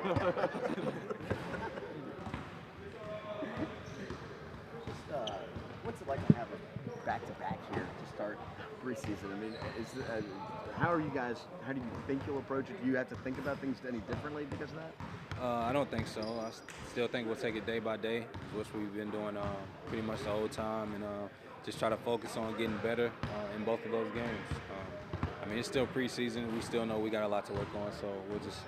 Just, what's it like to have a back-to-back here to start preseason? I mean, how are you guys? How do you think you'll approach it? Do you have to think about things any differently because of that? I don't think so. Still think we'll take it day by day, which we've been doing pretty much the whole time, and just try to focus on getting better in both of those games. I mean, it's still preseason. We still know we got a lot to work on, so we'll just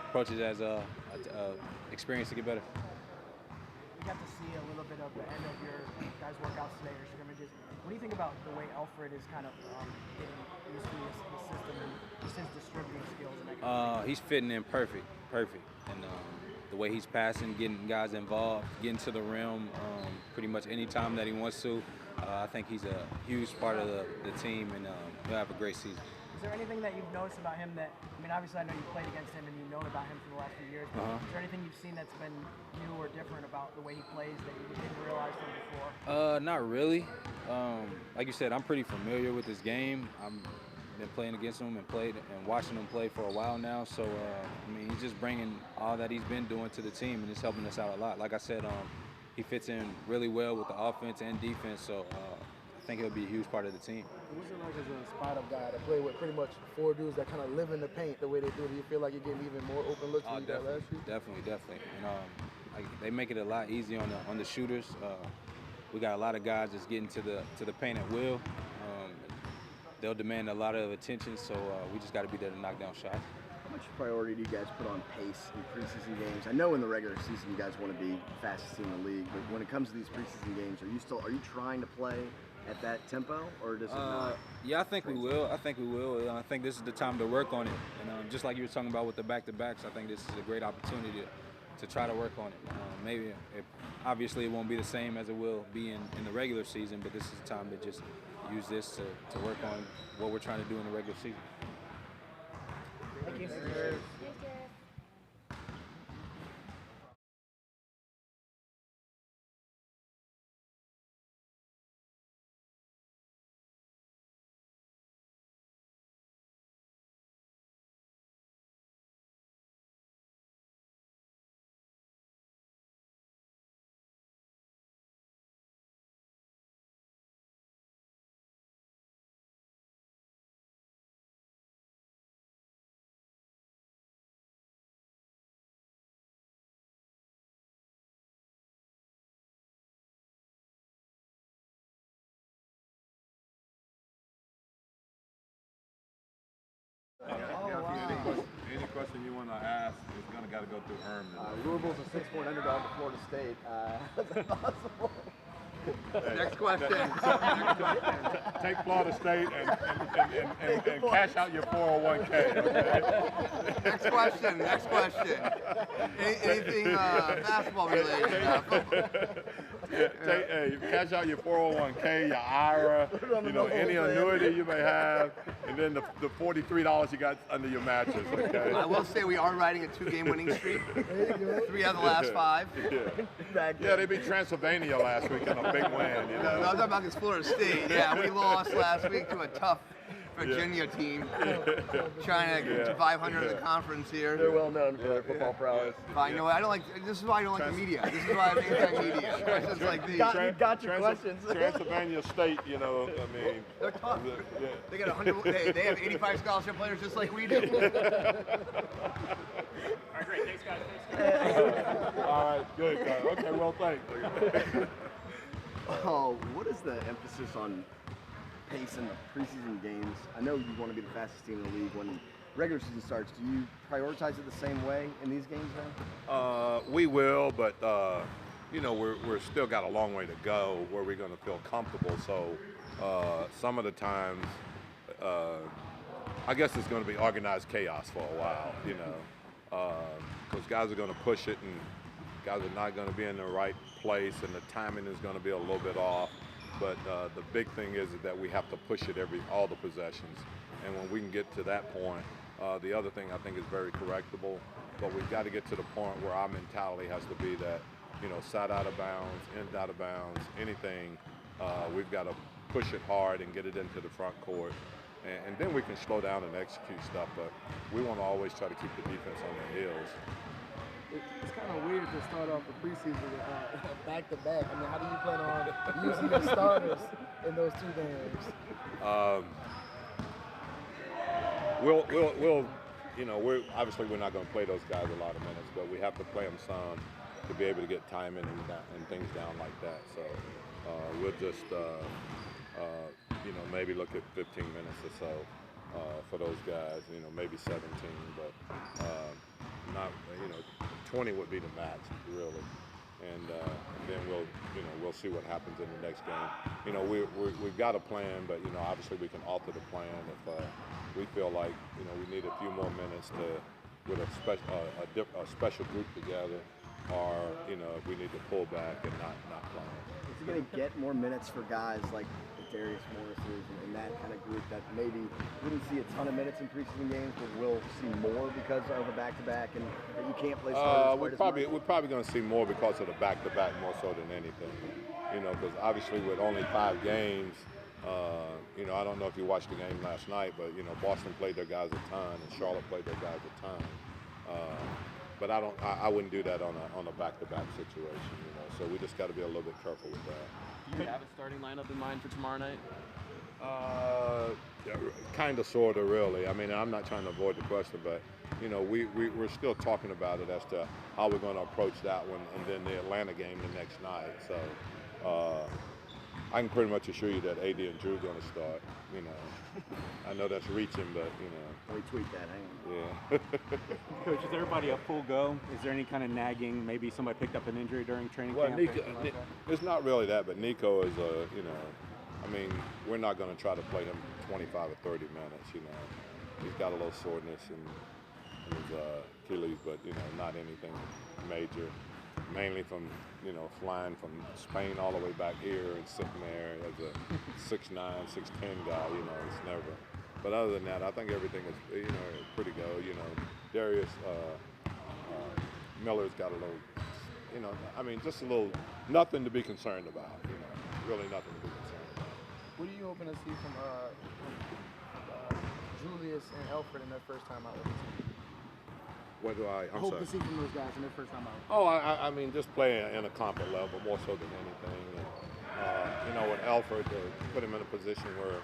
approach it as a experience to get better. We got to see a little bit of the end of your guys' workouts today, your scrimmages. What do you think about the way Alfred is kind of getting used to the system and just his distributing skills and that kind of thing? He's fitting in perfect, and the way he's passing, getting guys involved, getting to the rim, pretty much any time that he wants to. I think he's a huge part of the team, and he'll have a great season. Is there anything that you've noticed about him that, I mean, obviously I know you played against him and you've known about him for the last few years, but is there anything you've seen that's been new or different about the way he plays that you didn't realize from before? Not really. Like you said, I'm pretty familiar with his game. I've been playing against him and watching him play for a while now. So, I mean, he's just bringing all that he's been doing to the team, and it's helping us out a lot. Like I said, he fits in really well with the offense and defense, so I think he'll be a huge part of the team. What's it like as a spot-up guy to play with pretty much four dudes that kind of live in the paint the way they do? Do you feel like you're getting even more open looks than you got last year? Definitely. And they make it a lot easier on the shooters. We got a lot of guys just getting to the paint at will. They'll demand a lot of attention, so we just got to be there to knock down shots. How much priority do you guys put on pace in preseason games? I know in the regular season you guys want to be fastest team in the league, but when it comes to these preseason games, are you trying to play at that tempo, or does it not? Yeah, I think we will. I think this is the time to work on it. And just like you were talking about with the back-to-backs, I think this is a great opportunity to try to work on it. Obviously it won't be the same as it will be in the regular season, but this is the time to just use this to work on what we're trying to do in the regular season. Thank you. Any question you want to ask is got to go through Herm. Louisville's a 6-point underdog to Florida State. How's that possible? Next question. Take Florida State and cash out your 401k. Okay? Next question. Anything basketball related? Cash out your 401k, your IRA, any annuity you may have, and then the $43 you got under your mattress. Okay. I will say we are riding a 2-game winning streak. 3 out of the last 5. Yeah, they beat Transylvania last week in a big win. No, I'm talking about against Florida State. Yeah, we lost last week to a tough Virginia team trying to get to 500 in the conference here. They're well known for their football prowess. I know. I don't like. This is why I don't like the media. This is why I'm anti-media. Questions like these. Got your questions. Transylvania State, I mean, they're tough. Yeah. They got 100. They have 85 scholarship players just like we do. All right, great. Thanks, guys. All right, good. Okay, well, thanks. What is the emphasis on pace in the preseason games? I know you want to be the fastest team in the league when regular season starts. Do you prioritize it the same way in these games then? We will, but we're still got a long way to go where we're going to feel comfortable. So some of the times, I guess it's going to be organized chaos for a while, because guys are going to push it and guys are not going to be in the right place and the timing is going to be a little bit off. But the big thing is that we have to push it all the possessions. And when we can get to that point, the other thing I think is very correctable, but we've got to get to the point where our mentality has to be that, side out of bounds, end out of bounds, anything, we've got to push it hard and get it into the front court. And then we can slow down and execute stuff, but we want to always try to keep the defense on their heels. It's kind of weird to start off the preseason with back-to-back. I mean, how do you plan on using your starters in those 2 games? We'll you know, we're not going to play those guys a lot of minutes, but we have to play them some to be able to get timing and things down like that. So we'll just you know, maybe look at 15 minutes or so for those guys. You know, maybe 17, but not, you know, 20 would be the max really. And then we'll see what happens in the next game. You know, we've got a plan, but you know, obviously we can alter the plan if we feel like, you know, we need a few more minutes with a special group together, or you know, if we need to pull back and not play. Is he going to get more minutes for guys like Darius Morris's and that kind of group that maybe wouldn't see a ton of minutes in preseason games, but will see more because of a back-to-back, and that you can't play starters we're probably going to see more because of the back-to-back more so than anything. You know, because obviously with only 5 games, you know, I don't know if you watched the game last night, but you know, Boston played their guys a ton and Charlotte played their guys a ton. But I wouldn't do that on a back-to-back situation. You know, so we just got to be a little bit careful with that. Do you have a starting lineup in mind for tomorrow night? Kind of, sort of, really. I mean, I'm not trying to avoid the question, but you know, we're still talking about it as to how we're going to approach that one, and then the Atlanta game the next night. So I can pretty much assure you that AD and Drew are going to start. You know, I know that's reaching, but you know. We tweet that, hang on. Yeah. Coach, is everybody a full go? Is there any kind of nagging? Maybe somebody picked up an injury during training Well, camp? Nico, it's not really that, but Nico is you know, I mean, we're not going to try to play him 25 or 30 minutes. You know, he's got a little soreness in his Achilles, but you know, not anything major. Mainly from, you know, flying from Spain all the way back here and sitting there as a 6'9", 6'10" guy. You know, it's never. But other than that, I think everything is, you know, pretty good. You know, Darius Miller's got a little, you know, I mean, just a little, nothing to be concerned about. You know, really nothing to be concerned about. What are you hoping to see from Julius and Alfred in their first time out with the team? What do I'm Hope sorry. to see from those guys in their first time out. Oh, I mean, just playing in a comfort level more so than anything. And, you know, with Alfred, put him in a position where,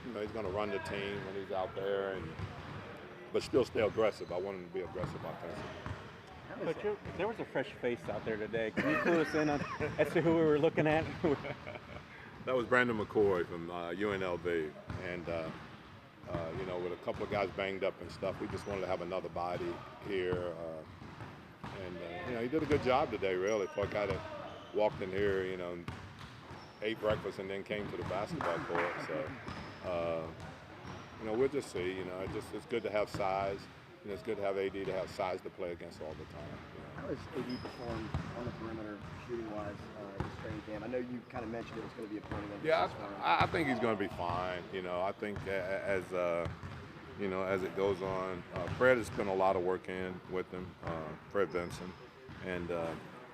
you know, he's going to run the team when he's out there, but still stay aggressive. I want him to be aggressive offensively. Coach, there was a fresh face out there today. Can you clue us in on as to who we were looking at? That was Brandon McCoy from UNLV, and you know, with a couple of guys banged up and stuff, we just wanted to have another body here, and you know, he did a good job today, really, for a guy that walked in here, you know, ate breakfast and then came to the basketball court. So, you know, we'll just see. You know, it's good to have size. You know, it's good to have AD to have size to play against all the time. You know. How has AD performed on the perimeter, shooting-wise, this training camp? I know you kind of mentioned it was going to be a point of emphasis. Yeah, I think he's going to be fine. You know, I think as you know, as it goes on, Fred has put a lot of work in with him, Fred Benson, and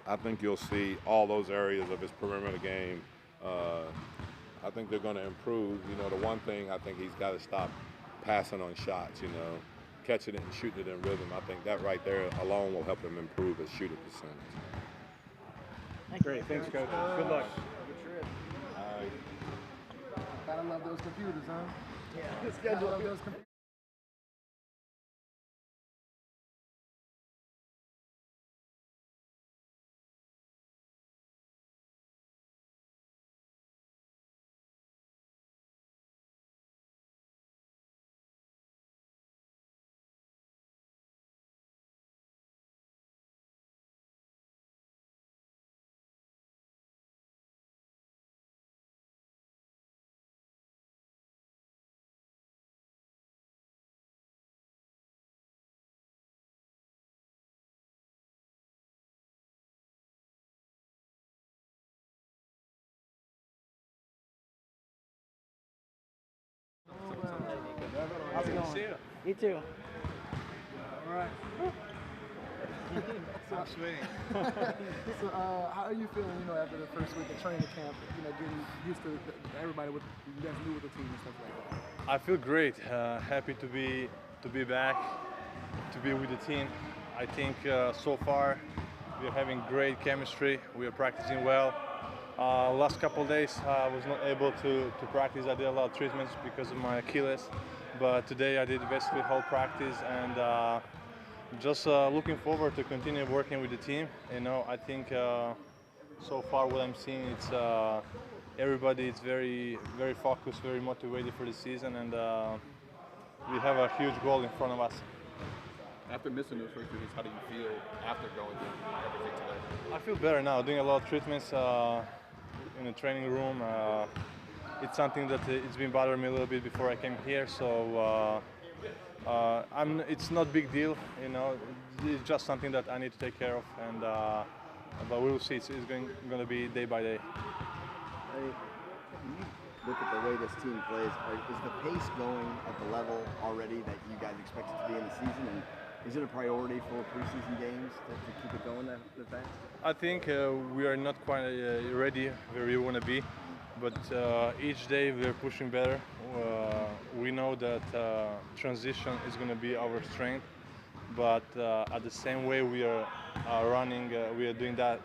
I think you'll see all those areas of his perimeter game. I think they're going to improve. You know, the one thing I think he's got to stop passing on shots. You know, catching it and shooting it in rhythm. I think that right there alone will help him improve his shooting percentage. Great, thanks, Coach. Good luck. Good trip. Gotta love those computers, huh? Yeah, Gotta love those computers. How's it going? You too. All right. So, how are you feeling, you know, after the first week of training camp, you know, getting used to everybody with you guys new with the team and stuff like that? I feel great. Happy to be back, to be with the team. I think so far we're having great chemistry. We are practicing well. Last couple of days I was not able to practice. I did a lot of treatments because of my Achilles, but today I did basically whole practice, and just looking forward to continue working with the team. You know, I think so far what I'm seeing, it's everybody is very focused, very motivated for the season, and we have a huge goal in front of us. After missing those first 2 weeks, how do you feel after going through everything today? I feel better now, doing a lot of treatments in the training room. It's something that it's been bothering me a little bit before I came here, so it's not a big deal, you know. It's just something that I need to take care of, and but we will see. It's going to be day by day. When you look at the way this team plays, is the pace going at the level already that you guys expect it to be in the season? And is it a priority for preseason games to keep it going that fast? I think we are not quite ready where we want to be, but each day we're pushing better. We know that transition is going to be our strength, but at the same way we are running, we are doing that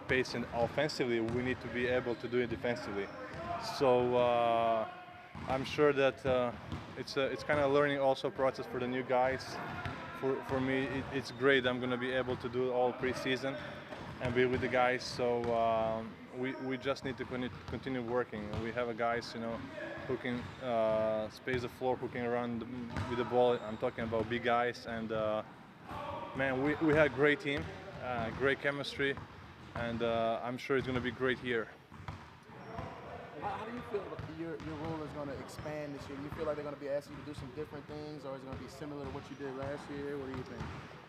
pace and offensively. We need to be able to do it defensively. So I'm sure that it's kind of learning also process for the new guys. For me, it's great. I'm going to be able to do all preseason and be with the guys. So we just need to continue working. We have guys, you know, who can space the floor, who can run with the ball. I'm talking about big guys, and man, we had a great team, great chemistry, and I'm sure it's going to be great here. How do you feel your role is going to expand this year? Do you feel like they're going to be asking you to do some different things, or is it going to be similar to what you did last year? What do you think?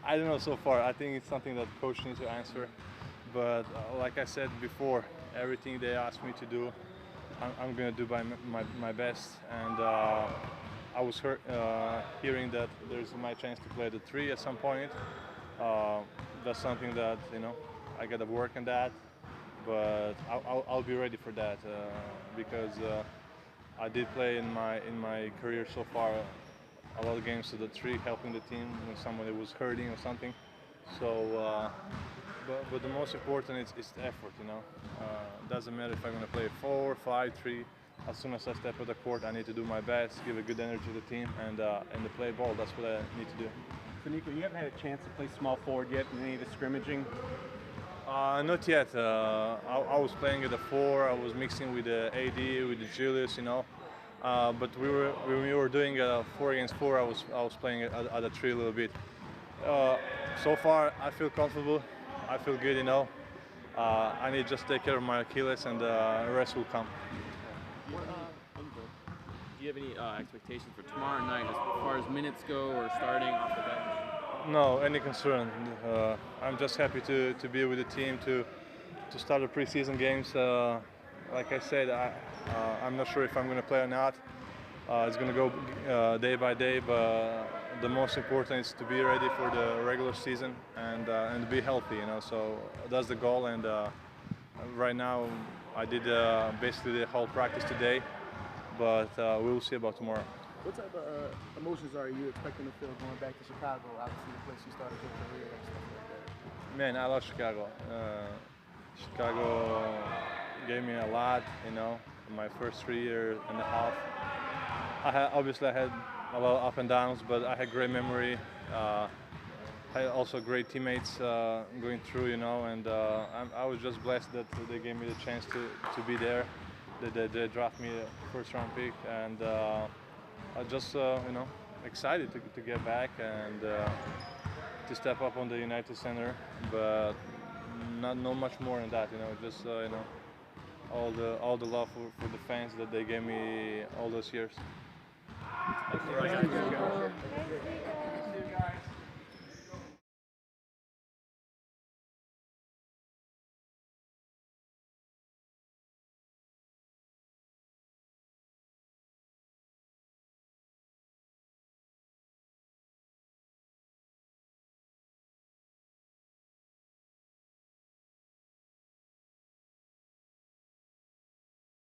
I don't know so far. I think it's something that coach needs to answer. But like I said before, everything they ask me to do, I'm going to do by my best. And I was hearing that there's my chance to play the 3 at some point. That's something that, you know, I got to work on that. But I'll be ready for that because I did play in my career so far a lot of games to the 3, helping the team when somebody was hurting or something. So, but the most important is the effort. You know, doesn't matter if I'm going to play 4, 5, 3. As soon as I step on the court, I need to do my best, give a good energy to the team, and to play ball. That's what I need to do. So Nico, you haven't had a chance to play small forward yet in any of the scrimmaging? Not yet. I was playing at the 4. I was mixing with the AD, with the Julius, you know. But when we were doing a 4 against 4, I was playing at the 3 a little bit. So far, I feel comfortable. I feel good, you know. I need to just take care of my Achilles, and the rest will come. Do you have any expectations for tomorrow night as far as minutes go or starting off the bench? No, any concern. I'm just happy to be with the team to start the preseason games. Like I said, I'm not sure if I'm going to play or not. It's going to go day by day, but the most important is to be ready for the regular season and be healthy. You know, so that's the goal. And right now, I did basically the whole practice today, but we will see about tomorrow. What type of emotions are you expecting to feel going back to Chicago, obviously the place you started your career and stuff like that? Man, I love Chicago. Chicago gave me a lot, you know, in my first 3 years and a half. Obviously I had a lot of up and downs, but I had great memory. I had also great teammates going through, you know, and I was just blessed that they gave me the chance to be there. They drafted me a first-round pick, and I just, you know, excited to get back and to step up on the United Center, but not much more than that, you know. Just, you know, all the love for the fans that they gave me all those years. Thank you.